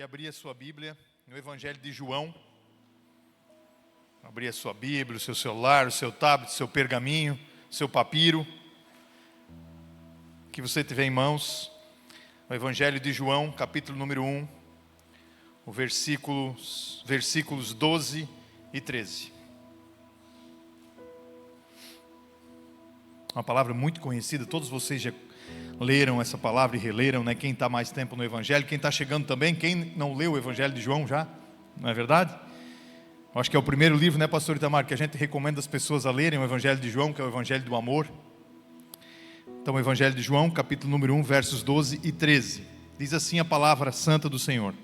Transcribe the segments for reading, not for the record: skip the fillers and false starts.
abrir a sua Bíblia no Evangelho de João. Abrir a sua Bíblia, o seu celular, o seu tablet, o seu pergaminho, o seu papiro, que você tiver em mãos. O Evangelho de João, capítulo número 1, o versículos 12 e 13. Uma palavra muito conhecida, todos vocês já leram essa palavra e releram, né? Quem está mais tempo no Evangelho, quem está chegando também, quem não leu o Evangelho de João já, não é verdade? Eu acho que é o primeiro livro, né, pastor Itamar, que a gente recomenda as pessoas a lerem, o Evangelho de João, que é o Evangelho do amor. Então, o Evangelho de João, capítulo número 1, versos 12 e 13. Diz assim a palavra santa do Senhor: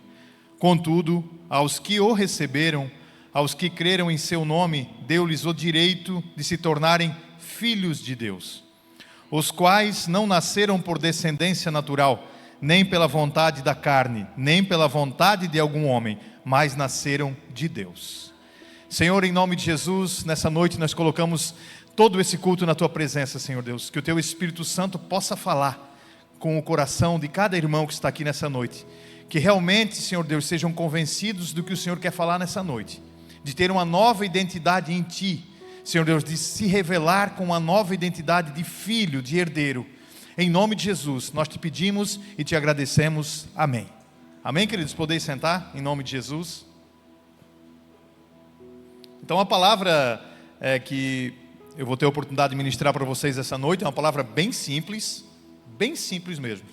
Contudo, aos que o receberam, aos que creram em seu nome, deu-lhes o direito de se tornarem filhos de Deus, os quais não nasceram por descendência natural, nem pela vontade da carne, nem pela vontade de algum homem, mas nasceram de Deus. Senhor, em nome de Jesus, nessa noite nós colocamos todo esse culto na Tua presença, Senhor Deus, que o Teu Espírito Santo possa falar com o coração de cada irmão que está aqui nessa noite, que realmente, Senhor Deus, sejam convencidos do que o Senhor quer falar nessa noite, de ter uma nova identidade em Ti, Senhor Deus, de se revelar com uma nova identidade de filho, de herdeiro. Em nome de Jesus, nós te pedimos e te agradecemos. Amém. Amém, queridos? Podeis sentar, em nome de Jesus. Então, a palavra que eu vou ter a oportunidade de ministrar para vocês essa noite é uma palavra bem simples mesmo.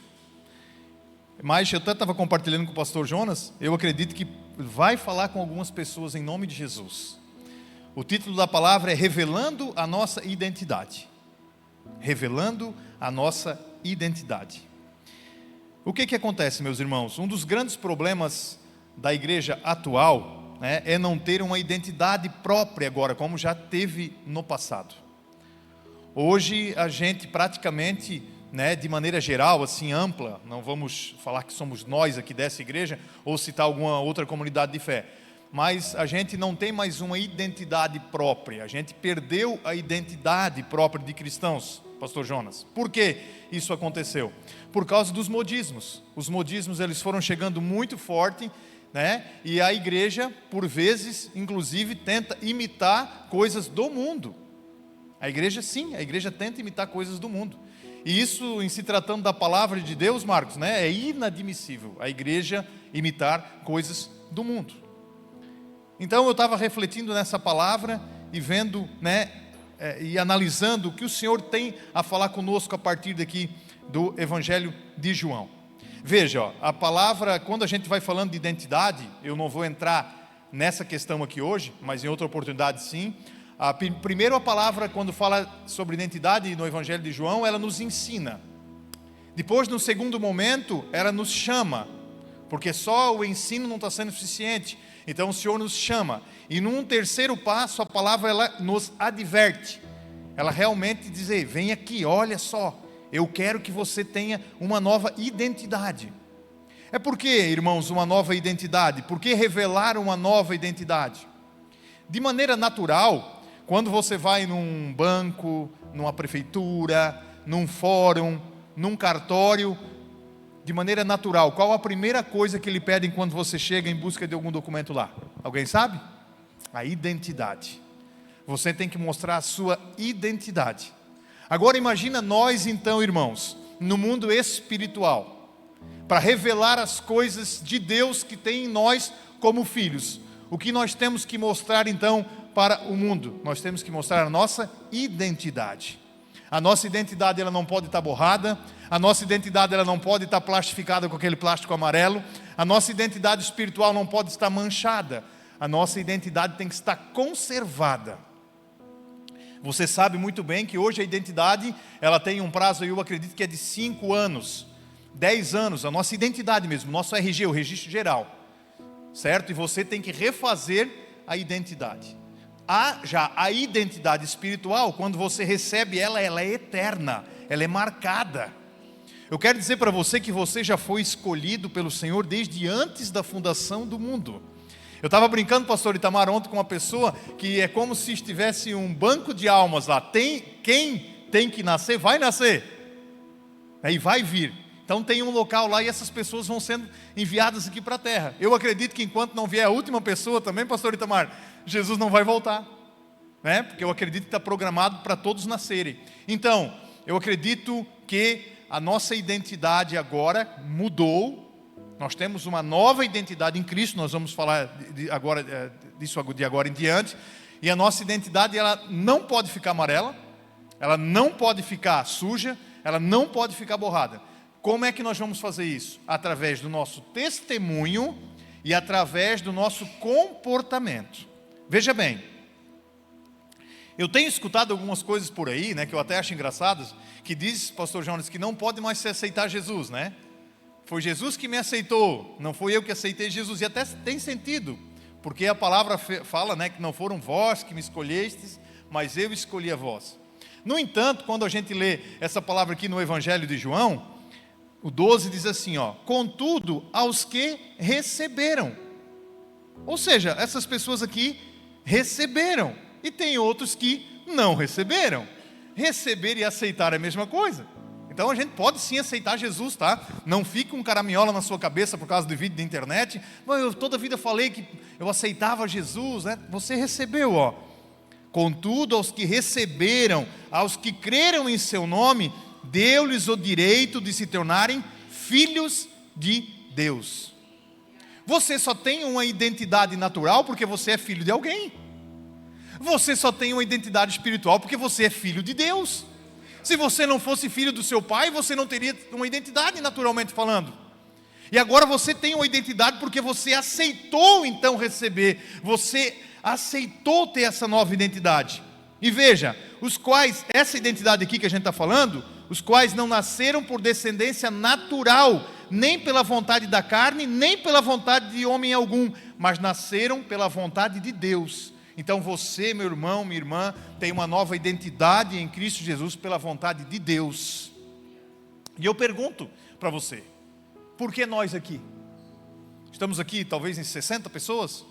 Mas eu até estava compartilhando com o pastor Jonas, eu acredito que vai falar com algumas pessoas em nome de Jesus. O título da palavra é Revelando a Nossa Identidade. Revelando a nossa identidade. O que acontece, meus irmãos? Um dos grandes problemas da igreja atual, né, é não ter uma identidade própria agora, como já teve no passado. Hoje a gente praticamente, né, de maneira geral, assim ampla, não vamos falar que somos nós aqui dessa igreja, ou citar alguma outra comunidade de fé, mas a gente não tem mais uma identidade própria, a gente perdeu a identidade própria de cristãos, pastor Jonas. Por que isso aconteceu? Por causa dos modismos. Os modismos, eles foram chegando muito forte, né? E a igreja, por vezes, inclusive, tenta imitar coisas do mundo. A igreja tenta imitar coisas do mundo. E isso, em se tratando da palavra de Deus, Marcos, né, é inadmissível a igreja imitar coisas do mundo. Então eu estava refletindo nessa palavra e vendo, né, e analisando o que o Senhor tem a falar conosco a partir daqui do Evangelho de João. Veja, ó, a palavra, quando a gente vai falando de identidade, eu não vou entrar nessa questão aqui hoje, mas em outra oportunidade sim. Primeiro a palavra, quando fala sobre identidade no Evangelho de João, ela nos ensina. Depois, no segundo momento, ela nos chama, porque só o ensino não está sendo suficiente. Então o Senhor nos chama. E num terceiro passo, a palavra ela nos adverte. Ela realmente diz: vem aqui, olha só, eu quero que você tenha uma nova identidade. É por que, irmãos, uma nova identidade? Por que revelar uma nova identidade? De maneira natural, quando você vai num banco, numa prefeitura, num fórum, num cartório, de maneira natural, qual a primeira coisa que lhe pedem quando você chega em busca de algum documento lá? Alguém sabe? A identidade. Você tem que mostrar a sua identidade. Agora imagina nós então, irmãos, no mundo espiritual, para revelar as coisas de Deus que tem em nós como filhos. O que nós temos que mostrar então para o mundo? Nós temos que mostrar a nossa identidade. A nossa identidade ela não pode estar borrada, a nossa identidade ela não pode estar plastificada com aquele plástico amarelo, a nossa identidade espiritual não pode estar manchada, a nossa identidade tem que estar conservada. Você sabe muito bem que hoje a identidade ela tem um prazo, eu acredito que é de 5 anos, 10 anos, a nossa identidade mesmo, nosso RG, o registro geral, certo? E você tem que refazer a identidade. Já a identidade espiritual, quando você recebe ela é eterna, ela é marcada. Eu quero dizer para você que você já foi escolhido pelo Senhor desde antes da fundação do mundo. Eu estava brincando, pastor Itamar, ontem com uma pessoa que é como se estivesse um banco de almas lá. Quem tem que nascer, vai nascer. Aí vai vir. Então tem um local lá e essas pessoas vão sendo enviadas aqui para a terra. Eu acredito que enquanto não vier a última pessoa também, pastor Itamar, Jesus não vai voltar, né? Porque eu acredito que está programado para todos nascerem. Então, eu acredito que a nossa identidade agora mudou. Nós temos uma nova identidade em Cristo. Nós vamos falar disso de agora em diante. E a nossa identidade, ela não pode ficar amarela, ela não pode ficar suja, ela não pode ficar borrada. Como é que nós vamos fazer isso? Através do nosso testemunho e através do nosso comportamento. Veja bem, eu tenho escutado algumas coisas por aí, né, que eu até acho engraçadas, que diz, pastor Jonas, que não pode mais se aceitar Jesus, né? Foi Jesus que me aceitou, não foi eu que aceitei Jesus. E até tem sentido, porque a palavra fala, né, que não foram vós que me escolhestes, mas eu escolhi a vós. No entanto, quando a gente lê essa palavra aqui no Evangelho de João, o 12 diz assim, ó, contudo, aos que receberam. Ou seja, essas pessoas aqui receberam. E tem outros que não receberam. Receber e aceitar é a mesma coisa. Então a gente pode sim aceitar Jesus, tá? Não fica um caraminhola na sua cabeça por causa do vídeo da internet. Eu toda a vida falei que eu aceitava Jesus, né? Você recebeu, ó. Contudo, aos que receberam, aos que creram em seu nome, deu-lhes o direito de se tornarem filhos de Deus. Você só tem uma identidade natural porque você é filho de alguém. Você só tem uma identidade espiritual porque você é filho de Deus. Se você não fosse filho do seu pai, você não teria uma identidade, naturalmente falando. E agora você tem uma identidade porque você aceitou então receber. Você aceitou ter essa nova identidade. E veja, os quais, essa identidade aqui que a gente está falando, os quais não nasceram por descendência natural, nem pela vontade da carne, nem pela vontade de homem algum, mas nasceram pela vontade de Deus. Então você, meu irmão, minha irmã, tem uma nova identidade em Cristo Jesus pela vontade de Deus. E eu pergunto para você, por que nós aqui? Estamos aqui talvez em 60 pessoas?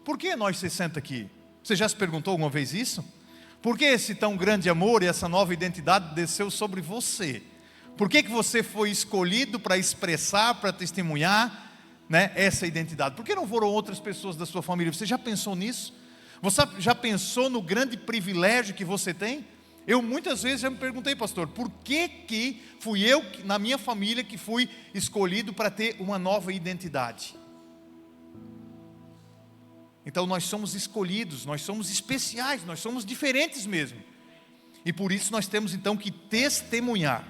Por que nós 60 aqui? Você já se perguntou alguma vez isso? Por que esse tão grande amor e essa nova identidade desceu sobre você? Por que você foi escolhido para expressar, para testemunhar, né, essa identidade? Por que não foram outras pessoas da sua família? Você já pensou nisso? Você já pensou no grande privilégio que você tem? Eu muitas vezes já me perguntei, pastor, por que fui eu, na minha família, que fui escolhido para ter uma nova identidade? Então nós somos escolhidos, nós somos especiais, nós somos diferentes mesmo. E por isso nós temos então que testemunhar.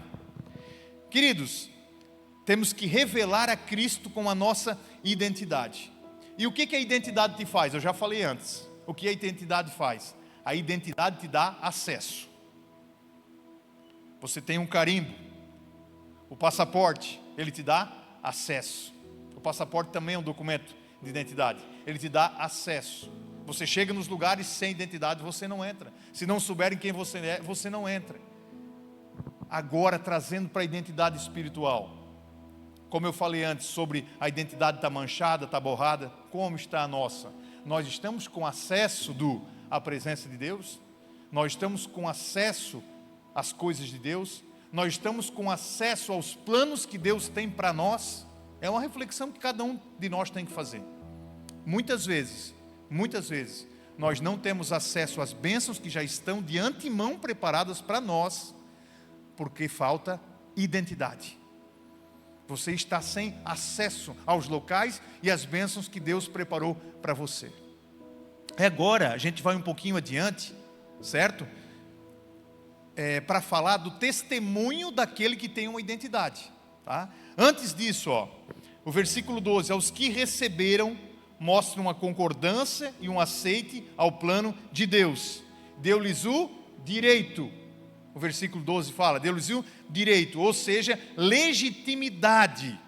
Queridos, temos que revelar a Cristo com a nossa identidade. E o que a identidade te faz? Eu já falei antes. O que a identidade faz? A identidade te dá acesso. Você tem um carimbo. O passaporte, ele te dá acesso. O passaporte também é um documento de identidade. Ele te dá acesso. Você chega nos lugares sem identidade, você não entra. Se não souberem quem você é, você não entra. Agora, trazendo para a identidade espiritual. Como eu falei antes, sobre a identidade está manchada, está borrada. Como está a nossa? Nós estamos com acesso à presença de Deus? Nós estamos com acesso às coisas de Deus? Nós estamos com acesso aos planos que Deus tem para nós? É uma reflexão que cada um de nós tem que fazer. Muitas vezes, nós não temos acesso às bênçãos que já estão de antemão preparadas para nós, porque falta identidade. Você está sem acesso aos locais e às bênçãos que Deus preparou para você. Agora, a gente vai um pouquinho adiante, certo? Para falar do testemunho daquele que tem uma identidade. Tá? Antes disso, o versículo 12, aos que receberam, mostra uma concordância e um aceite ao plano de Deus. Deu-lhes o direito. O versículo 12 fala, deu-lhes o direito, ou seja, legitimidade.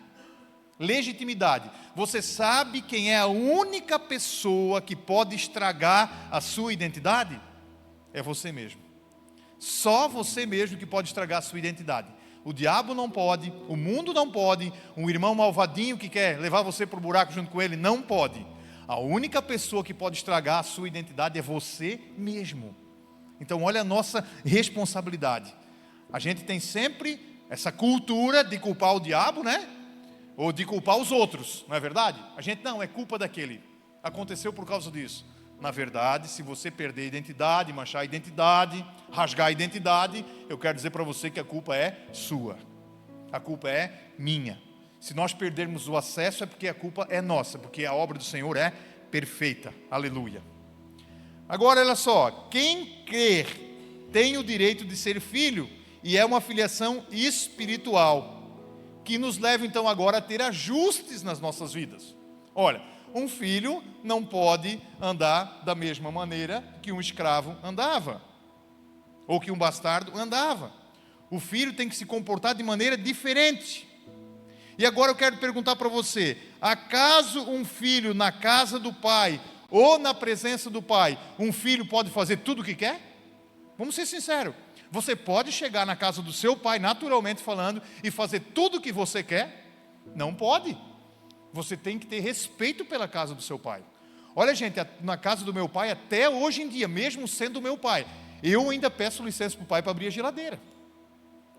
Legitimidade. Você sabe quem é a única pessoa que pode estragar a sua identidade? É você mesmo. Só você mesmo que pode estragar a sua identidade. O diabo não pode, o mundo não pode, um irmão malvadinho que quer levar você para o buraco junto com ele não pode. A única pessoa que pode estragar a sua identidade é você mesmo. Então olha a nossa responsabilidade. A gente tem sempre essa cultura de culpar o diabo, né? Ou de culpar os outros, não é verdade? A gente não, é culpa daquele. Aconteceu por causa disso. Na verdade, se você perder a identidade, manchar a identidade, rasgar a identidade, eu quero dizer para você que a culpa é sua. A culpa é minha. Se nós perdermos o acesso é porque a culpa é nossa, porque a obra do Senhor é perfeita. Aleluia. Agora, olha só, quem crer tem o direito de ser filho, e é uma filiação espiritual, que nos leva então agora a ter ajustes nas nossas vidas. Olha, um filho não pode andar da mesma maneira que um escravo andava, ou que um bastardo andava. O filho tem que se comportar de maneira diferente. E agora eu quero perguntar para você, acaso um filho na casa do pai, ou na presença do pai, um filho pode fazer tudo o que quer? Vamos ser sinceros. Você pode chegar na casa do seu pai, naturalmente falando, e fazer tudo o que você quer? Não pode. Você tem que ter respeito pela casa do seu pai. Olha, gente, na casa do meu pai, até hoje em dia, mesmo sendo meu pai, eu ainda peço licença para o pai para abrir a geladeira.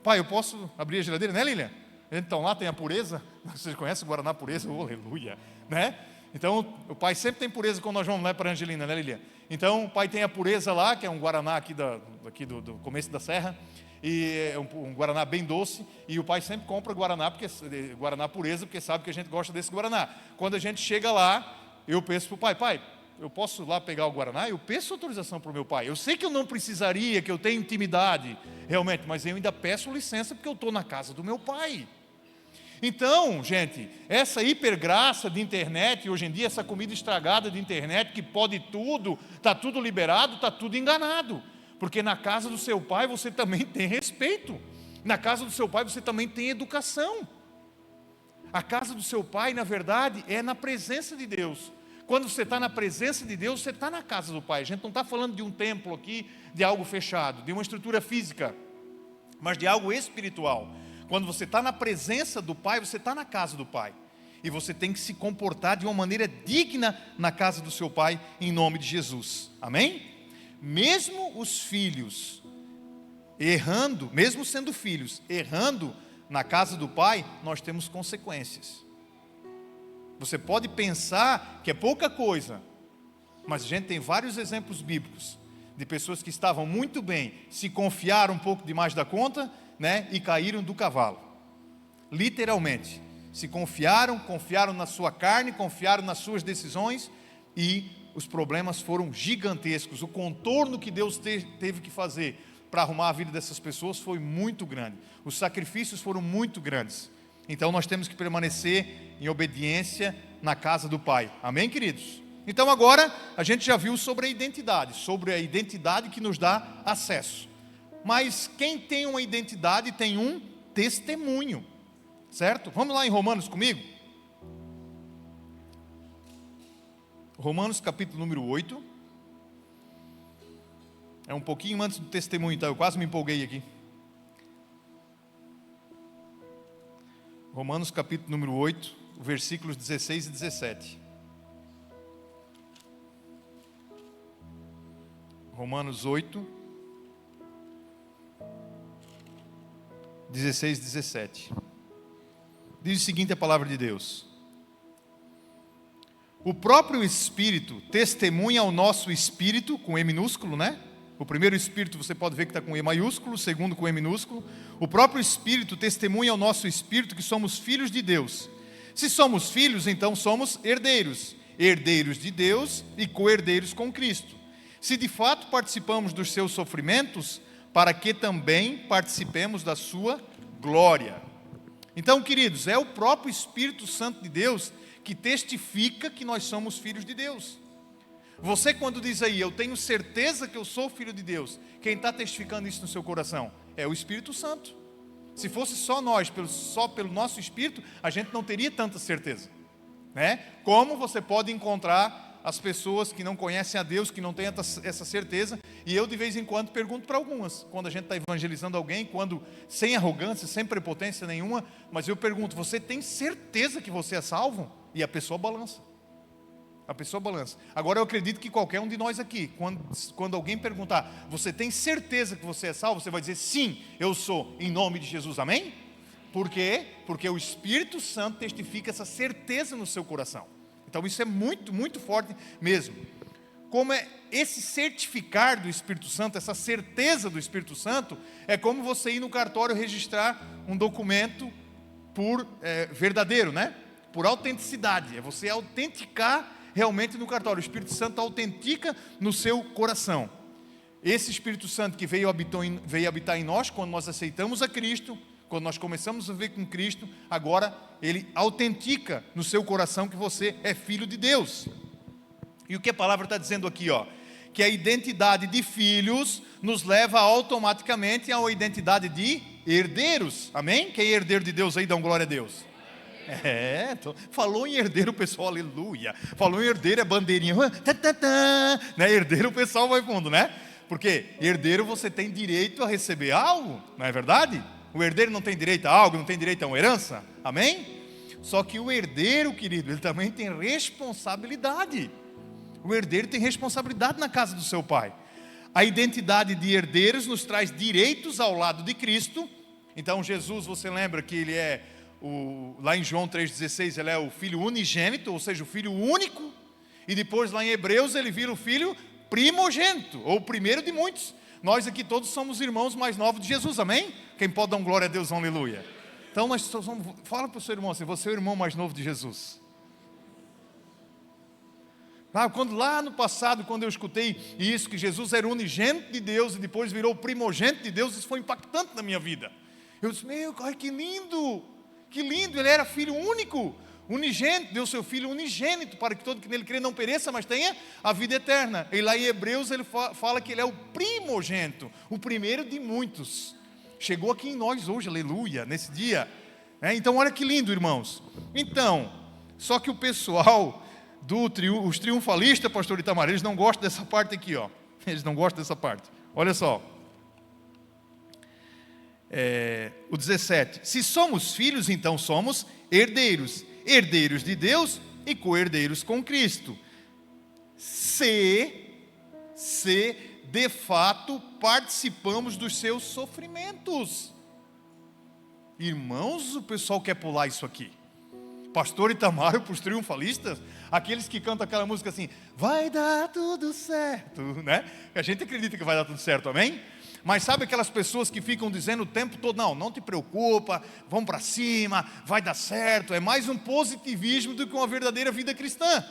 Pai, eu posso abrir a geladeira, né, Lilian? Então lá tem a pureza. Vocês conhecem o Guaraná pureza? Oh, aleluia, né? Então, o pai sempre tem pureza quando nós vamos lá para Angelina, né, Lilian? Então, o pai tem a pureza lá, que é um Guaraná aqui do começo da serra, e é um Guaraná bem doce, e o pai sempre compra Guaraná, Guaraná pureza, porque sabe que a gente gosta desse Guaraná. Quando a gente chega lá, eu peço para o pai, eu posso lá pegar o Guaraná? Eu peço autorização para o meu pai. Eu sei que eu não precisaria, que eu tenho intimidade, realmente, mas eu ainda peço licença, porque eu estou na casa do meu pai. Então, gente, essa hipergraça de internet, hoje em dia, essa comida estragada de internet, que pode tudo, está tudo liberado, está tudo enganado. Porque na casa do seu pai você também tem respeito. Na casa do seu pai você também tem educação. A casa do seu pai, na verdade, é na presença de Deus. Quando você está na presença de Deus, você está na casa do pai. A gente não está falando de um templo aqui, de algo fechado, de uma estrutura física, mas de algo espiritual. Quando você está na presença do pai, você está na casa do pai. E você tem que se comportar de uma maneira digna na casa do seu pai, em nome de Jesus. Amém? Mesmo os filhos errando, mesmo sendo filhos, errando na casa do pai, nós temos consequências. Você pode pensar que é pouca coisa, mas a gente tem vários exemplos bíblicos de pessoas que estavam muito bem, se confiaram um pouco demais da conta, né, e caíram do cavalo. Literalmente, se confiaram na sua carne, confiaram nas suas decisões, e os problemas foram gigantescos. O contorno que Deus teve que fazer para arrumar a vida dessas pessoas foi muito grande. Os sacrifícios foram muito grandes. Então nós temos que permanecer em obediência na casa do Pai. Amém, queridos? Então agora a gente já viu sobre a identidade que nos dá acesso. Mas quem tem uma identidade tem um testemunho, certo? Vamos lá em Romanos comigo? Romanos capítulo número 8. É um pouquinho antes do testemunho, então eu quase me empolguei aqui. Romanos capítulo número 8, versículos 16 e 17. Romanos 8, 16 e 17. Diz o seguinte a palavra de Deus: o próprio Espírito testemunha ao nosso espírito, com E minúsculo, né? O primeiro Espírito você pode ver que está com E maiúsculo, o segundo com E minúsculo. O próprio Espírito testemunha ao nosso espírito que somos filhos de Deus. Se somos filhos, então somos herdeiros, herdeiros de Deus e co-herdeiros com Cristo. Se de fato participamos dos seus sofrimentos, para que também participemos da sua glória. Então, queridos, é o próprio Espírito Santo de Deus que testifica que nós somos filhos de Deus. Você, quando diz aí, eu tenho certeza que eu sou filho de Deus, quem está testificando isso no seu coração? É o Espírito Santo. Se fosse só nós, só pelo nosso Espírito, a gente não teria tanta certeza, né? Como você pode encontrar as pessoas que não conhecem a Deus, que não têm essa certeza, e eu de vez em quando pergunto para algumas, quando a gente está evangelizando alguém, sem arrogância, sem prepotência nenhuma, mas eu pergunto, você tem certeza que você é salvo? E a pessoa balança. A pessoa balança. Agora eu acredito que qualquer um de nós aqui, quando alguém perguntar, você tem certeza que você é salvo? Você vai dizer, sim, eu sou, em nome de Jesus, amém? Por quê? Porque o Espírito Santo testifica essa certeza no seu coração. Então isso é muito, muito forte mesmo. Como é esse certificar do Espírito Santo, essa certeza do Espírito Santo, é como você ir no cartório registrar um documento por verdadeiro, né? Por autenticidade. É você autenticar realmente no cartório. O Espírito Santo autentica no seu coração. Esse Espírito Santo que veio habitar em nós quando nós aceitamos a Cristo, quando nós começamos a viver com Cristo, agora Ele autentica no seu coração que você é filho de Deus. E o que a palavra está dizendo aqui, ó? Que a identidade de filhos nos leva automaticamente a uma identidade de herdeiros. Amém? Quem é herdeiro de Deus aí, dá glória a Deus. Falou em herdeiro, o pessoal, aleluia. Falou em herdeiro, é bandeirinha. Né? Herdeiro, o pessoal vai fundo, né? Porque herdeiro você tem direito a receber algo, não é verdade? O herdeiro não tem direito a algo, não tem direito a uma herança, amém? Só que o herdeiro, querido, ele também tem responsabilidade. O herdeiro tem responsabilidade na casa do seu pai. A identidade de herdeiros nos traz direitos ao lado de Cristo. Então Jesus, você lembra que ele é, lá em João 3,16, ele é o filho unigênito, ou seja, o filho único. E depois lá em Hebreus ele vira o filho primogênito, ou o primeiro de muitos. Nós aqui todos somos irmãos mais novos de Jesus, amém? Quem pode dar glória a Deus, aleluia. Então nós somos, fala para o seu irmão assim, você é o irmão mais novo de Jesus. Quando lá no passado, quando eu escutei isso, que Jesus era o unigênito de Deus e depois virou o primogênito de Deus, isso foi impactante na minha vida. Eu disse, que lindo, ele era filho único, unigênito, deu seu filho unigênito, para que todo que nele crê não pereça, mas tenha a vida eterna. E lá em Hebreus ele fala que ele é o primogênito, o primeiro de muitos. Chegou aqui em nós hoje, aleluia, nesse dia. Então olha que lindo, irmãos. Então, só que o pessoal, os triunfalistas, pastor Itamar, eles não gostam dessa parte aqui, ó. Eles não gostam dessa parte. Olha só. O 17. Se somos filhos, então somos herdeiros. Herdeiros de Deus e co-herdeiros com Cristo. Se de fato participamos dos seus sofrimentos. Irmãos, o pessoal quer pular isso aqui. Pastor Itamar, para os triunfalistas, aqueles que cantam aquela música assim, vai dar tudo certo, né? A gente acredita que vai dar tudo certo, amém? Mas sabe aquelas pessoas que ficam dizendo o tempo todo, não te preocupa, vamos para cima, vai dar certo. É mais um positivismo do que uma verdadeira vida cristã,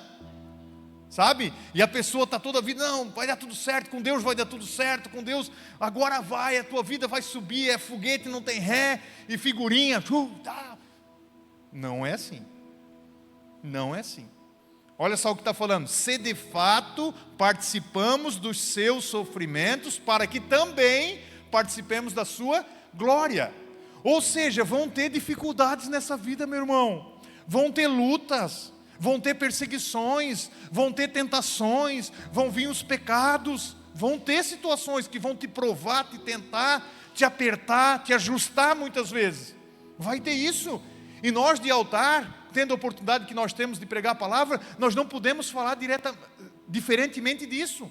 sabe? E a pessoa está toda a vida, não, vai dar tudo certo, com Deus vai dar tudo certo, com Deus agora vai, a tua vida vai subir, é foguete, não tem ré, e figurinha, Não é assim, não é assim. Olha só o que está falando, se de fato participamos dos seus sofrimentos, para que também participemos da sua glória. Ou seja, vão ter dificuldades nessa vida, meu irmão, vão ter lutas, vão ter perseguições, vão ter tentações, vão vir os pecados, vão ter situações que vão te provar, te tentar, te apertar, te ajustar muitas vezes, vai ter isso. E nós de altar, tendo a oportunidade que nós temos de pregar a palavra, nós não podemos falar diferentemente disso.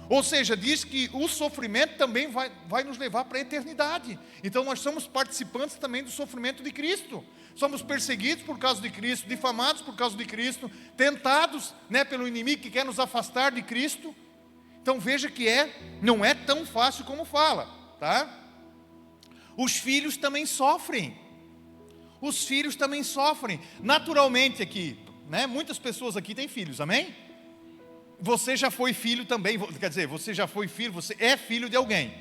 Ou seja, diz que o sofrimento também vai nos levar para a eternidade. Então nós somos participantes também do sofrimento de Cristo. Somos perseguidos por causa de Cristo, difamados por causa de Cristo, tentados, pelo inimigo que quer nos afastar de Cristo. Então veja que não é tão fácil como fala, tá? Os filhos também sofrem. Os filhos também sofrem, naturalmente aqui, muitas pessoas aqui têm filhos, amém? Você já foi filho também, quer dizer, você já foi filho, você é filho de alguém,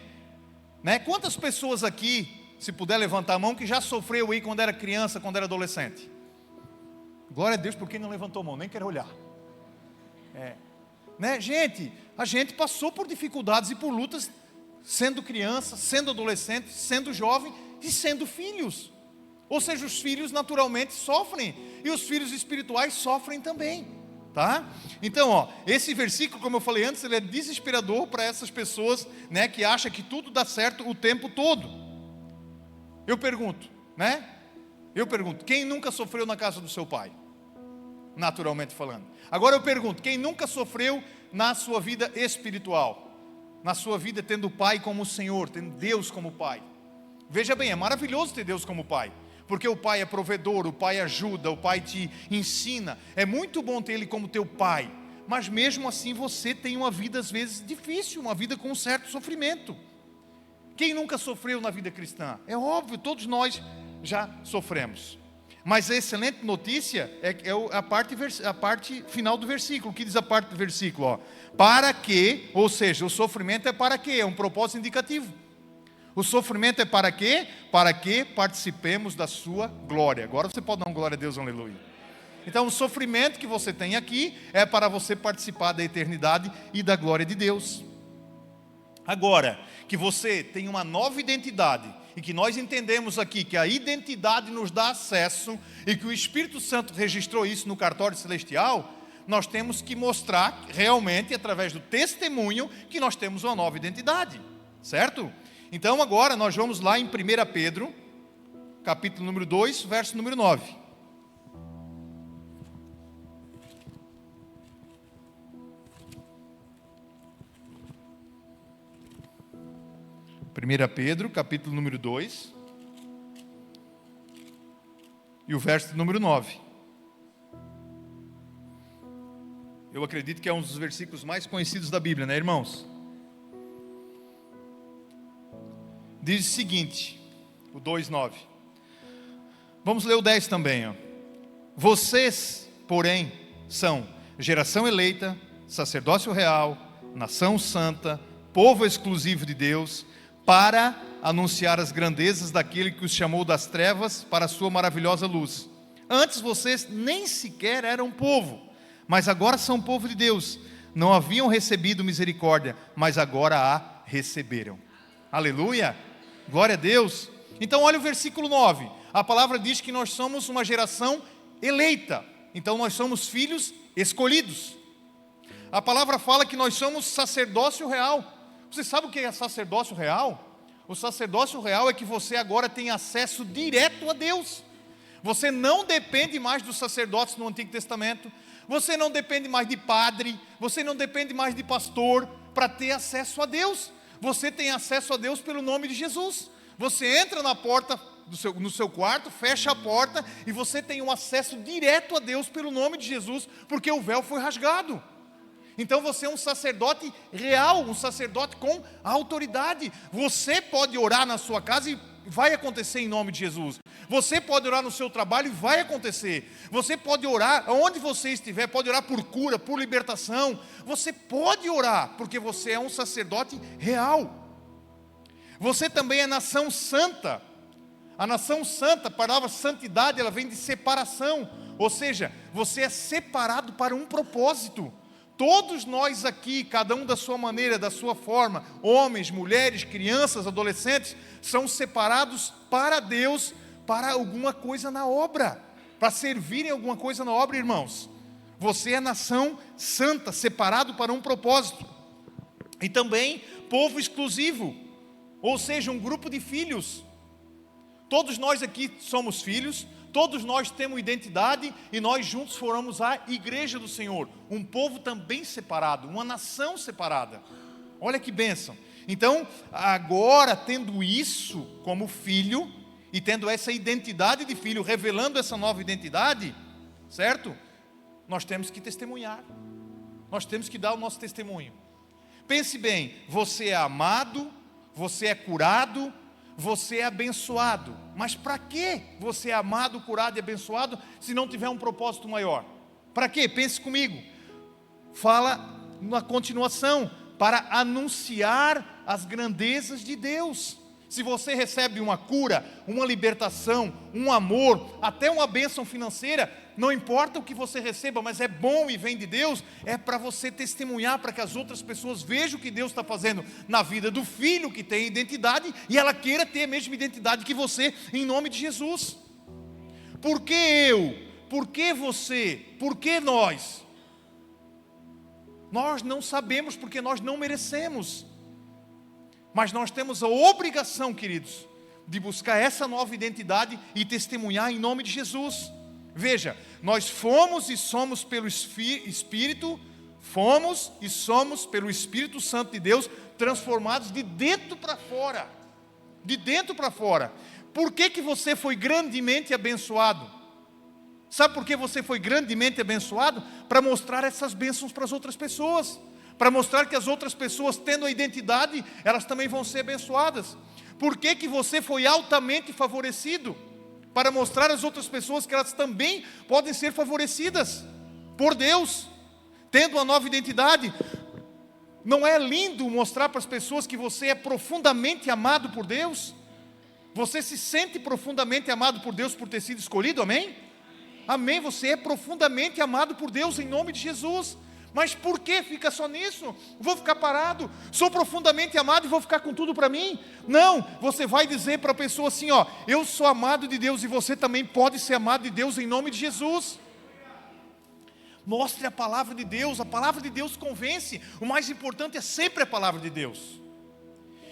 Quantas pessoas aqui, se puder levantar a mão, que já sofreu aí quando era criança, quando era adolescente? Glória a Deus por quem não levantou a mão, nem quero olhar. Gente, a gente passou por dificuldades e por lutas, sendo criança, sendo adolescente, sendo jovem e sendo filhos. Ou seja, os filhos naturalmente sofrem, e os filhos espirituais sofrem também, tá? Então, esse versículo, como eu falei antes, ele é desesperador para essas pessoas, que acham que tudo dá certo o tempo todo. Eu pergunto, quem nunca sofreu na casa do seu pai? Naturalmente falando. Agora eu pergunto, quem nunca sofreu na sua vida espiritual? Na sua vida tendo o pai como o Senhor, tendo Deus como pai? Veja bem, é maravilhoso ter Deus como pai. porque o pai é provedor, o pai ajuda, o pai te ensina. É muito bom ter ele como teu pai, mas mesmo assim você tem uma vida às vezes difícil, uma vida com um certo sofrimento. Quem nunca sofreu na vida cristã? É óbvio, todos nós já sofremos. Mas a excelente notícia é a parte final do versículo. O que diz a parte do versículo? Ó, para que, ou seja, o sofrimento é para quê? É um propósito indicativo. O sofrimento é para quê? Para que participemos da sua glória. Agora você pode dar uma glória a Deus, aleluia. Então o sofrimento que você tem aqui é para você participar da eternidade e da glória de Deus. Agora, que você tem uma nova identidade, e que nós entendemos aqui que a identidade nos dá acesso, e que o Espírito Santo registrou isso no cartório celestial, nós temos que mostrar realmente, através do testemunho, que nós temos uma nova identidade, certo? Então agora nós vamos lá em 1 Pedro, capítulo número 2, verso número 9. 1 Pedro, capítulo número 2, e o verso número 9. Eu acredito que é um dos versículos mais conhecidos da Bíblia, né, irmãos? Diz o seguinte, o 2:9. Vamos ler o 10 também, ó. Vocês, porém, são geração eleita, sacerdócio real, nação santa, povo exclusivo de Deus, para anunciar as grandezas daquele que os chamou das trevas para a sua maravilhosa luz. Antes vocês nem sequer eram povo, mas agora são povo de Deus. Não haviam recebido misericórdia, mas agora a receberam. Aleluia! Glória a Deus! Então olha o versículo 9. A palavra diz que nós somos uma geração eleita. Então nós somos filhos escolhidos. A palavra fala que nós somos sacerdócio real. Você sabe o que é sacerdócio real? O sacerdócio real é que você agora tem acesso direto a Deus. Você não depende mais dos sacerdotes no Antigo Testamento. Você não depende mais de padre. Você não depende mais de pastor para ter acesso a Deus. Você tem acesso a Deus pelo nome de Jesus. Você entra na porta no seu quarto, fecha a porta e você tem um acesso direto a Deus pelo nome de Jesus, porque o véu foi rasgado. Então você é um sacerdote real, um sacerdote com autoridade. Você pode orar na sua casa e vai acontecer em nome de Jesus. Você pode orar no seu trabalho e vai acontecer. Você pode orar onde você estiver, pode orar por cura, por libertação. Você pode orar, porque você é um sacerdote real. Você também é nação santa. A nação santa, a palavra santidade, ela vem de separação. Ou seja, você é separado para um propósito. Todos nós aqui, cada um da sua maneira, da sua forma, homens, mulheres, crianças, adolescentes, são separados para Deus, para alguma coisa na obra, para servirem alguma coisa na obra, irmãos. Você é nação santa, separado para um propósito. E também povo exclusivo, ou seja, um grupo de filhos. Todos nós aqui somos filhos. Todos nós temos identidade e nós juntos formamos a igreja do Senhor, um povo também separado, uma nação separada. Olha que bênção. Então, agora tendo isso como filho e tendo essa identidade de filho, revelando essa nova identidade, certo? Nós temos que testemunhar. Nós temos que dar o nosso testemunho. Pense bem, você é amado, você é curado, você é abençoado. Mas para que você é amado, curado e abençoado se não tiver um propósito maior? Para quê? Pense comigo. Fala na continuação, para anunciar as grandezas de Deus. Se você recebe uma cura, uma libertação, um amor, até uma bênção financeira, não importa o que você receba, mas é bom e vem de Deus, é para você testemunhar, para que as outras pessoas vejam o que Deus está fazendo na vida do filho que tem identidade, e ela queira ter a mesma identidade que você, em nome de Jesus. Por que eu? Por que você? Por que nós? Nós não sabemos, porque nós não merecemos. Mas nós temos a obrigação, queridos, de buscar essa nova identidade e testemunhar em nome de Jesus. Veja, nós fomos e somos pelo Espírito, fomos e somos pelo Espírito Santo de Deus, transformados de dentro para fora. De dentro para fora. por que você foi grandemente abençoado? Sabe por que você foi grandemente abençoado? Para mostrar essas bênçãos para as outras pessoas. Para mostrar que as outras pessoas, tendo a identidade, elas também vão ser abençoadas. Por que você foi altamente favorecido? Para mostrar às outras pessoas que elas também podem ser favorecidas por Deus, tendo uma nova identidade. Não é lindo mostrar para as pessoas que você é profundamente amado por Deus? Você se sente profundamente amado por Deus por ter sido escolhido, amém? Amém, você é profundamente amado por Deus em nome de Jesus. Mas por que fica só nisso? Vou ficar parado, sou profundamente amado e vou ficar com tudo para mim? Não, você vai dizer para a pessoa assim, ó, eu sou amado de Deus e você também pode ser amado de Deus em nome de Jesus. Mostre a palavra de Deus convence, o mais importante é sempre a palavra de Deus.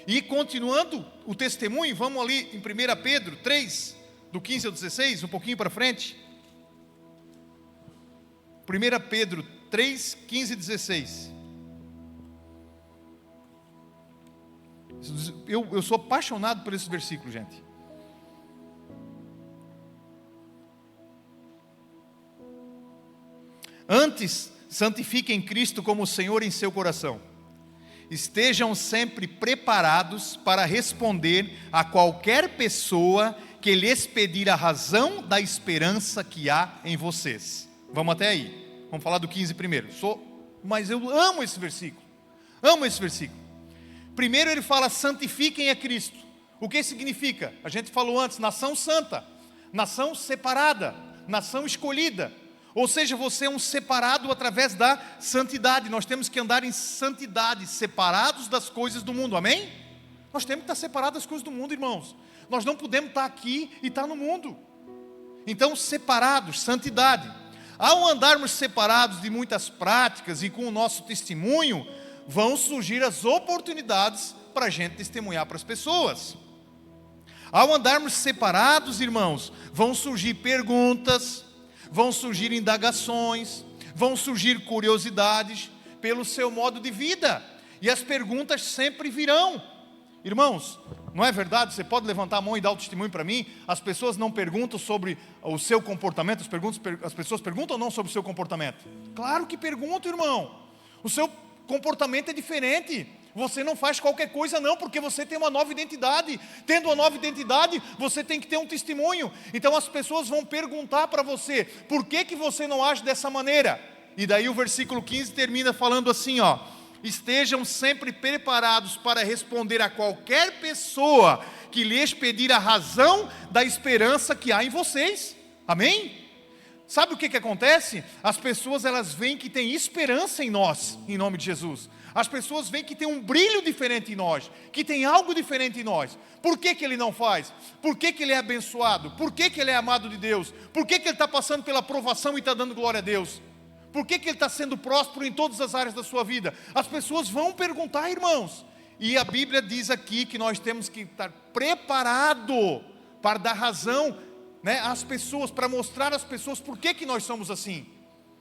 E continuando o testemunho, vamos ali em 1 Pedro 3, do 15 ao 16, um pouquinho para frente. 1 Pedro 3, 15 e 16. Eu sou apaixonado por esse versículo, gente. Antes, santifiquem Cristo como Senhor em seu coração. Estejam sempre preparados para responder a qualquer pessoa que lhes pedir a razão da esperança que há em vocês. Vamos até aí. Vamos falar do 15 primeiro. Mas eu amo esse versículo. Amo esse versículo. Primeiro ele fala, santifiquem a Cristo. O que significa? A gente falou antes, nação santa, nação separada, nação escolhida. Ou seja, você é um separado através da santidade. Nós temos que andar em santidade, separados das coisas do mundo, amém? Nós temos que estar separados das coisas do mundo, irmãos. Nós não podemos estar aqui e estar no mundo. Então, separados, santidade. Ao andarmos separados de muitas práticas e com o nosso testemunho, vão surgir as oportunidades para a gente testemunhar para as pessoas. Ao andarmos separados, irmãos, vão surgir perguntas, vão surgir indagações, vão surgir curiosidades pelo seu modo de vida. E as perguntas sempre virão. Irmãos, não é verdade? Você pode levantar a mão e dar o testemunho para mim? As pessoas não perguntam sobre o seu comportamento, as pessoas perguntam ou não sobre o seu comportamento? Claro que perguntam, irmão. O seu comportamento é diferente. Você não faz qualquer coisa não, porque você tem uma nova identidade. Tendo uma nova identidade, você tem que ter um testemunho. Então as pessoas vão perguntar para você, por que você não age dessa maneira? E daí o versículo 15 termina falando assim, ó, estejam sempre preparados para responder a qualquer pessoa que lhes pedir a razão da esperança que há em vocês. Amém? Sabe o que acontece? As pessoas elas veem que tem esperança em nós, em nome de Jesus. As pessoas veem que tem um brilho diferente em nós, que tem algo diferente em nós. Por que ele não faz? Por que ele é abençoado? Por que ele é amado de Deus? Por que ele está passando pela provação e está dando glória a Deus? Por que ele está sendo próspero em todas as áreas da sua vida? As pessoas vão perguntar, irmãos. E a Bíblia diz aqui que nós temos que estar preparado para dar razão, né, às pessoas, para mostrar às pessoas por que nós somos assim.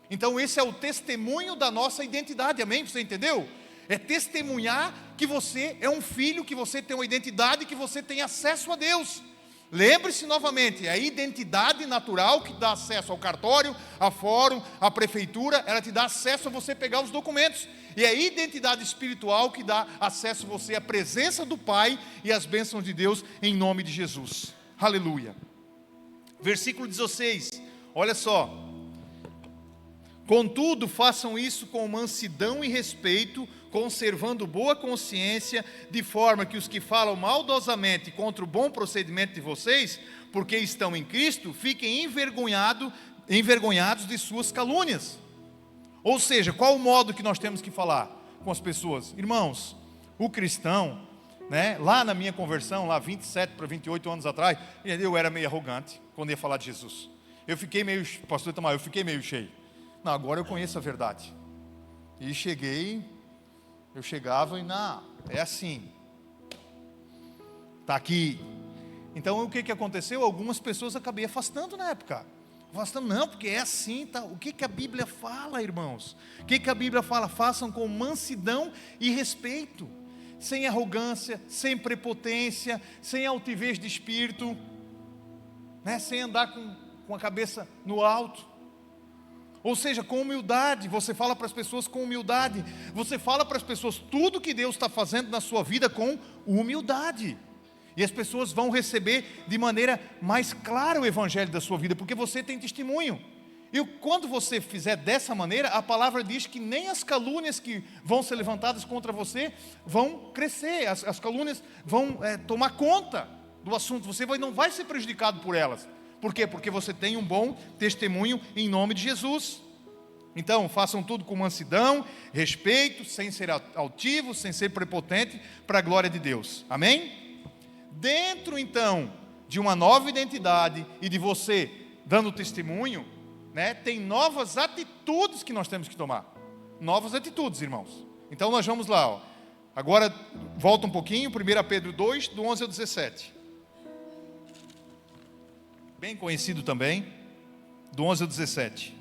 Então esse é o testemunho da nossa identidade, amém? Você entendeu? É testemunhar que você é um filho, que você tem uma identidade, que você tem acesso a Deus. Lembre-se novamente, é a identidade natural que dá acesso ao cartório, ao fórum, à prefeitura, ela te dá acesso a você pegar os documentos. E é a identidade espiritual que dá acesso a você à presença do Pai e às bênçãos de Deus em nome de Jesus. Aleluia. Versículo 16, olha só. Contudo, façam isso com mansidão e respeito, conservando boa consciência, de forma que os que falam maldosamente contra o bom procedimento de vocês, porque estão em Cristo, fiquem envergonhados de suas calúnias. Ou seja, qual o modo que nós temos que falar com as pessoas? Irmãos, o cristão, né, lá na minha conversão, lá 27 para 28 anos atrás, eu era meio arrogante quando ia falar de Jesus. Eu fiquei meio, pastor Itamar, eu fiquei meio cheio. Não, agora eu conheço a verdade. E eu chegava e, não, é assim. Está aqui. Então o que aconteceu? Algumas pessoas acabei afastando na época. Afastando, não, porque é assim. Tá. O que a Bíblia fala, irmãos? O que a Bíblia fala? Façam com mansidão e respeito. Sem arrogância, sem prepotência, sem altivez de espírito. né? Sem andar com a cabeça no alto. Ou seja, com humildade. Você fala para as pessoas com humildade. Você fala para as pessoas tudo que Deus está fazendo na sua vida com humildade. E as pessoas vão receber de maneira mais clara o evangelho da sua vida, porque você tem testemunho. E quando você fizer dessa maneira, a palavra diz que nem as calúnias que vão ser levantadas contra você vão crescer. As calúnias vão tomar conta do assunto. Você não vai ser prejudicado por elas. Por quê? Porque você tem um bom testemunho em nome de Jesus. Então, façam tudo com mansidão, respeito, sem ser altivo, sem ser prepotente, para a glória de Deus. Amém? Dentro, então, de uma nova identidade e de você dando testemunho, né, tem novas atitudes que nós temos que tomar. Novas atitudes, irmãos. Então, nós vamos lá. Ó. Agora, volta um pouquinho, 1 Pedro 2, do 11 ao 17. Bem conhecido também, do 11 ao 17.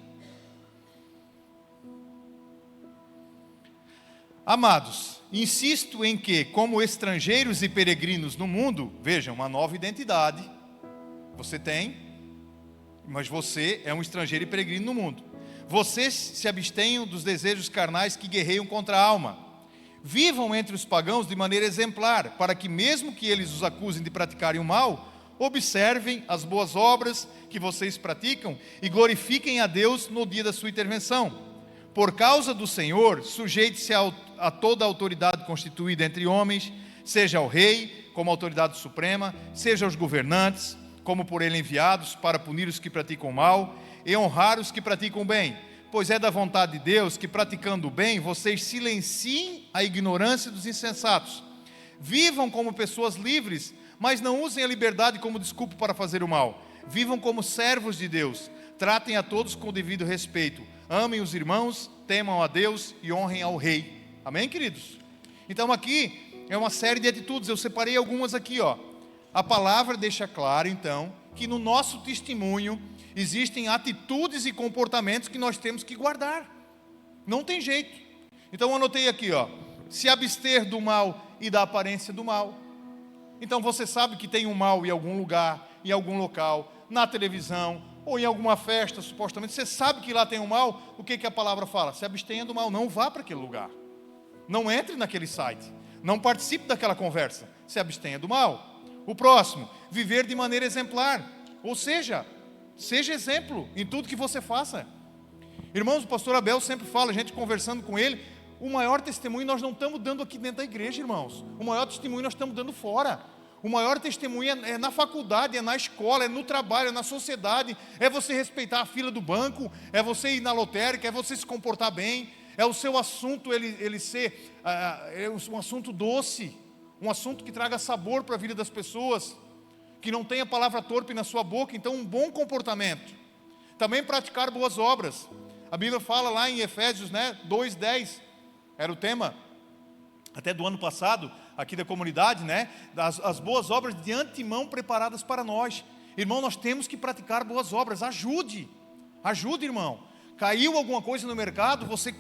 Amados, insisto em que, como estrangeiros e peregrinos no mundo, vejam, uma nova identidade você tem, mas você é um estrangeiro e peregrino no mundo. Vocês se abstenham dos desejos carnais que guerreiam contra a alma. Vivam entre os pagãos de maneira exemplar, para que mesmo que eles os acusem de praticarem o mal, observem as boas obras que vocês praticam e glorifiquem a Deus no dia da sua intervenção. Por causa do Senhor, sujeite-se a toda a autoridade constituída entre homens, seja ao rei, como autoridade suprema, seja aos governantes, como por ele enviados, para punir os que praticam o mal e honrar os que praticam o bem. Pois é da vontade de Deus que, praticando o bem, vocês silenciem a ignorância dos insensatos. Vivam como pessoas livres, mas não usem a liberdade como desculpa para fazer o mal. Vivam como servos de Deus. Tratem a todos com o devido respeito. Amem os irmãos, temam a Deus e honrem ao rei. Amém, queridos? Então aqui é uma série de atitudes. Eu separei algumas aqui, ó. A palavra deixa claro, então, que no nosso testemunho existem atitudes e comportamentos que nós temos que guardar. Não tem jeito. Então eu anotei aqui, ó. Se abster do mal e da aparência do mal. Então você sabe que tem um mal em algum lugar, em algum local, na televisão, ou em alguma festa, supostamente. Você sabe que lá tem um mal, o que a palavra fala? Se abstenha do mal, não vá para aquele lugar. Não entre naquele site. Não participe daquela conversa. Se abstenha do mal. O próximo, viver de maneira exemplar. Ou seja, seja exemplo em tudo que você faça. Irmãos, o pastor Abel sempre fala, a gente conversando com ele, o maior testemunho nós não estamos dando aqui dentro da igreja, irmãos. O maior testemunho nós estamos dando fora. O maior testemunho é na faculdade, é na escola, é no trabalho, é na sociedade. É você respeitar a fila do banco, é você ir na lotérica, é você se comportar bem. É o seu assunto ele ser um assunto doce, um assunto que traga sabor para a vida das pessoas, que não tenha palavra torpe na sua boca. Então, um bom comportamento. Também praticar boas obras. A Bíblia fala lá em Efésios 2:10, era o tema até do ano passado, aqui da comunidade, as boas obras de antemão preparadas para nós. Irmão, nós temos que praticar boas obras. Ajude, irmão. Caiu alguma coisa no mercado, você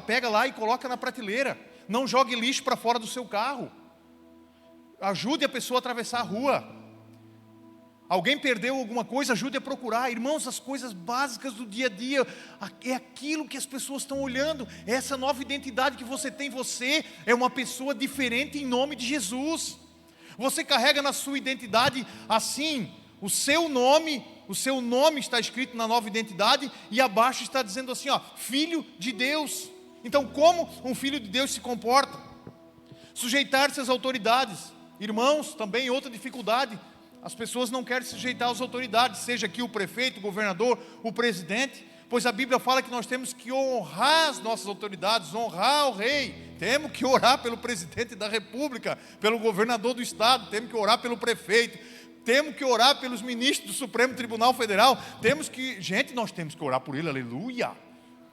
pega lá e coloca na prateleira. Não jogue lixo para fora do seu carro. Ajude a pessoa a atravessar a rua. Alguém perdeu alguma coisa, ajude a procurar. Irmãos, as coisas básicas do dia a dia, é aquilo que as pessoas estão olhando. É essa nova identidade que você tem. Você é uma pessoa diferente em nome de Jesus. Você carrega na sua identidade assim, o seu nome está escrito na nova identidade, e abaixo está dizendo assim, ó, Filho de Deus. Então, como um filho de Deus se comporta? Sujeitar-se às autoridades. Irmãos, também outra dificuldade. As pessoas não querem se sujeitar às autoridades, seja aqui o prefeito, o governador, o presidente, pois a Bíblia fala que nós temos que honrar as nossas autoridades, honrar o rei. Temos que orar pelo presidente da república, pelo governador do estado, temos que orar pelo prefeito, temos que orar pelos ministros do Supremo Tribunal Federal, nós temos que orar por ele, aleluia.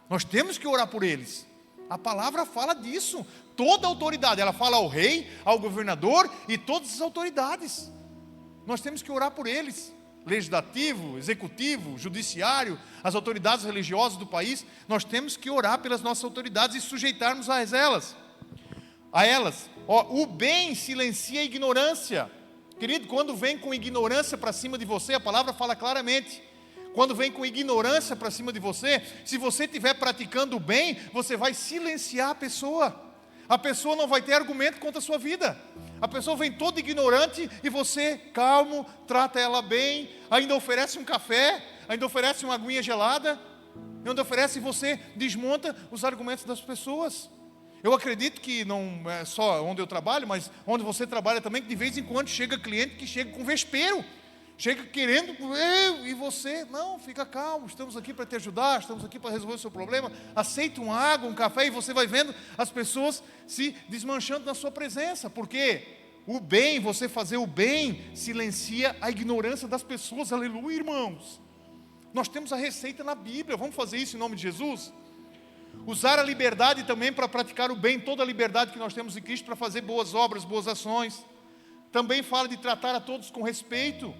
Nós temos que orar por eles. A palavra fala disso. Toda autoridade, ela fala ao rei, ao governador e todas as autoridades. Nós temos que orar por eles. Legislativo, executivo, judiciário, as autoridades religiosas do país. Nós temos que orar pelas nossas autoridades e sujeitarmos a elas. O bem silencia a ignorância. Querido, quando vem com ignorância para cima de você, a palavra fala claramente. Quando vem com ignorância para cima de você, se você estiver praticando o bem, você vai silenciar a pessoa. A pessoa não vai ter argumento contra a sua vida. A pessoa vem toda ignorante e você, calmo, trata ela bem, ainda oferece um café, ainda oferece uma aguinha gelada, ainda oferece e você desmonta os argumentos das pessoas. Eu acredito que não é só onde eu trabalho, mas onde você trabalha também, que de vez em quando chega cliente que chega com vespeiro. Chega querendo, e você, não, fica calmo, estamos aqui para te ajudar, estamos aqui para resolver o seu problema. Aceita uma água, um café, e você vai vendo as pessoas se desmanchando na sua presença. Porque o bem, você fazer o bem, silencia a ignorância das pessoas. Aleluia, irmãos. Nós temos a receita na Bíblia, vamos fazer isso em nome de Jesus? Usar a liberdade também para praticar o bem, toda a liberdade que nós temos em Cristo para fazer boas obras, boas ações. Também fala de tratar a todos com respeito.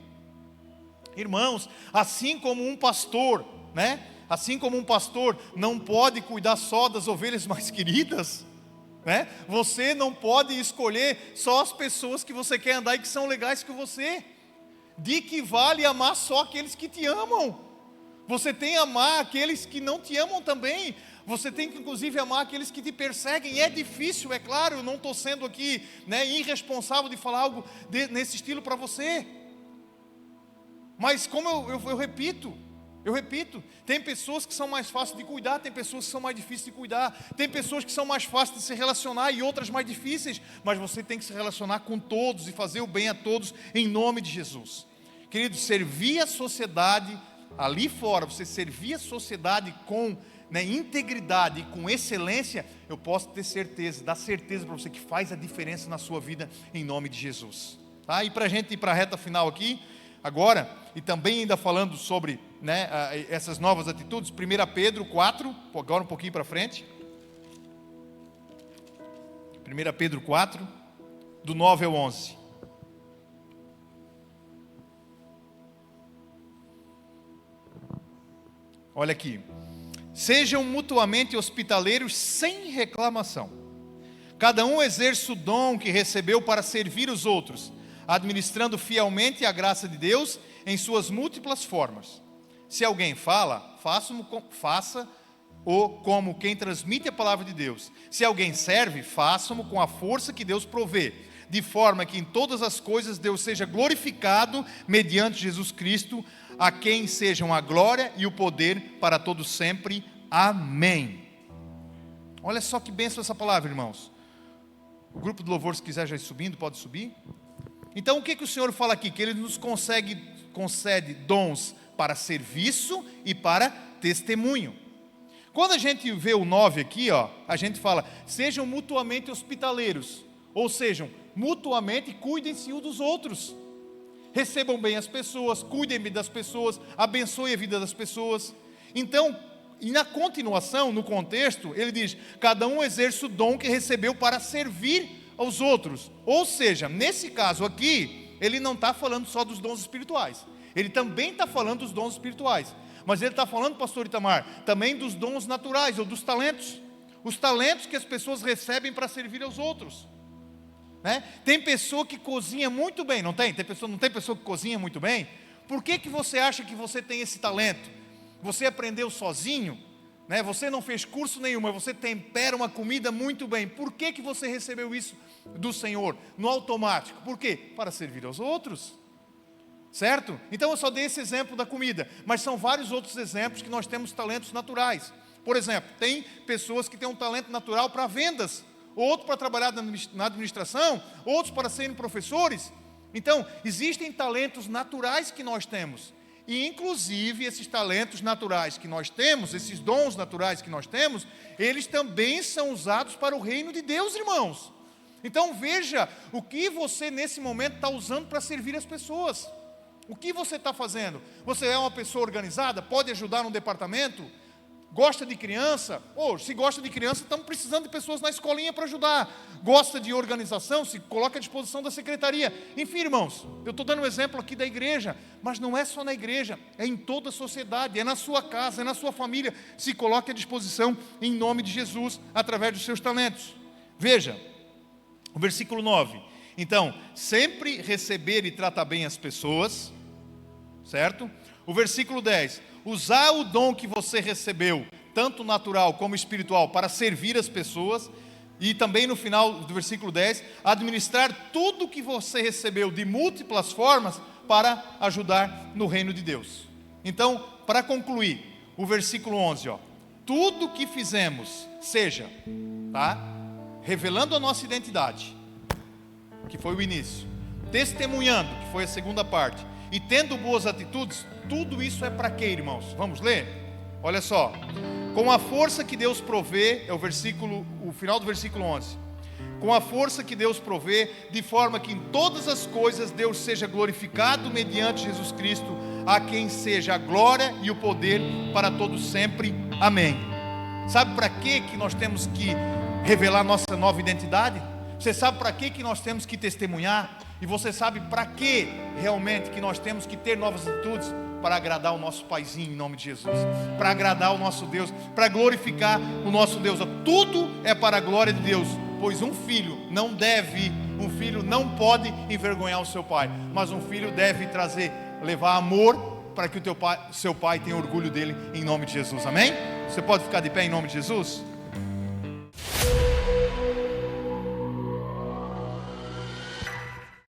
Irmãos, assim como um pastor, né? Assim como um pastor não pode cuidar só das ovelhas mais queridas, né? Você não pode escolher só as pessoas que você quer andar e que são legais com você. De que vale amar só aqueles que te amam? Você tem que amar aqueles que não te amam também. Você tem que inclusive amar aqueles que te perseguem. É difícil, é claro, eu não estou sendo aqui, né, irresponsável de falar algo nesse estilo para você. Mas como eu repito, tem pessoas que são mais fáceis de cuidar, tem pessoas que são mais difíceis de cuidar, tem pessoas que são mais fáceis de se relacionar e outras mais difíceis, mas você tem que se relacionar com todos e fazer o bem a todos em nome de Jesus. Querido, servir a sociedade ali fora, você servir a sociedade com, né, integridade e com excelência, eu posso ter certeza, dar certeza para você que faz a diferença na sua vida em nome de Jesus. Tá? E para a gente ir para a reta final aqui, agora, e também ainda falando sobre, né, essas novas atitudes, 1 Pedro 4, agora um pouquinho para frente. 1 Pedro 4, do 9 ao 11. Olha aqui. Sejam mutuamente hospitaleiros sem reclamação. Cada um exerça o dom que recebeu para servir os outros, administrando fielmente a graça de Deus em suas múltiplas formas. Se alguém fala, faça-o como quem transmite a palavra de Deus. Se alguém serve, faça-o com a força que Deus provê, de forma que em todas as coisas Deus seja glorificado mediante Jesus Cristo, a quem sejam a glória e o poder para todos sempre. Amém. Olha só que bênção essa palavra, irmãos. O grupo de louvor, se quiser já ir subindo, pode subir. Então o que o Senhor fala aqui? Que Ele nos concede dons para serviço e para testemunho. Quando a gente vê o 9 aqui, ó, a gente fala, sejam mutuamente hospitaleiros, ou sejam, mutuamente cuidem-se uns dos outros. Recebam bem as pessoas, cuidem bem das pessoas, abençoem a vida das pessoas. Então, e na continuação, no contexto, ele diz, cada um exerce o dom que recebeu para servir aos outros. Ou seja, nesse caso aqui, ele não está falando só dos dons espirituais, ele também está falando dos dons espirituais, mas ele está falando, pastor Itamar, também dos dons naturais, ou dos talentos, os talentos que as pessoas recebem para servir aos outros, né? Tem pessoa que cozinha muito bem, não tem? Não tem pessoa que cozinha muito bem? Por que você acha que você tem esse talento? Você aprendeu sozinho, né? Você não fez curso nenhum, mas você tempera uma comida muito bem. Por que você recebeu isso do Senhor, no automático? Por quê? Para servir aos outros, certo? Então eu só dei esse exemplo da comida, mas são vários outros exemplos que nós temos talentos naturais. Por exemplo, tem pessoas que têm um talento natural para vendas, outro para trabalhar na administração, outros para serem professores. Então, existem talentos naturais que nós temos, e inclusive esses talentos naturais que nós temos, esses dons naturais que nós temos, eles também são usados para o reino de Deus, irmãos. Então veja, o que você nesse momento está usando para servir as pessoas. O que você está fazendo? Você é uma pessoa organizada? Pode ajudar no departamento? Gosta de criança? Se gosta de criança, estamos precisando de pessoas na escolinha para ajudar. Gosta de organização? Se coloca à disposição da secretaria. Enfim, irmãos, eu estou dando um exemplo aqui da igreja, mas não é só na igreja, é em toda a sociedade, é na sua casa, é na sua família. Se coloque à disposição em nome de Jesus, através dos seus talentos. Veja, o versículo 9. Então, sempre receber e tratar bem as pessoas, certo? O versículo 10, usar o dom que você recebeu, tanto natural como espiritual, para servir as pessoas. E também no final do versículo 10, administrar tudo que você recebeu de múltiplas formas para ajudar no reino de Deus. Então, para concluir, o versículo 11, tudo que fizemos, seja, tá? Revelando a nossa identidade, que foi o início, testemunhando, que foi a segunda parte, e tendo boas atitudes, tudo isso é para quê, irmãos? Vamos ler? Olha só, com a força que Deus provê, é o final do versículo 11, com a força que Deus provê, de forma que em todas as coisas Deus seja glorificado mediante Jesus Cristo, a quem seja a glória e o poder para todos sempre, amém. Sabe para que nós temos que revelar nossa nova identidade? Você sabe para que nós temos que testemunhar? E você sabe para que realmente que nós temos que ter novas atitudes? Para agradar o nosso Paizinho em nome de Jesus, para agradar o nosso Deus, para glorificar o nosso Deus. Tudo é para a glória de Deus, pois um filho não pode envergonhar o seu pai, mas um filho deve levar amor para que seu pai tenha orgulho dele em nome de Jesus, amém? Você pode ficar de pé em nome de Jesus?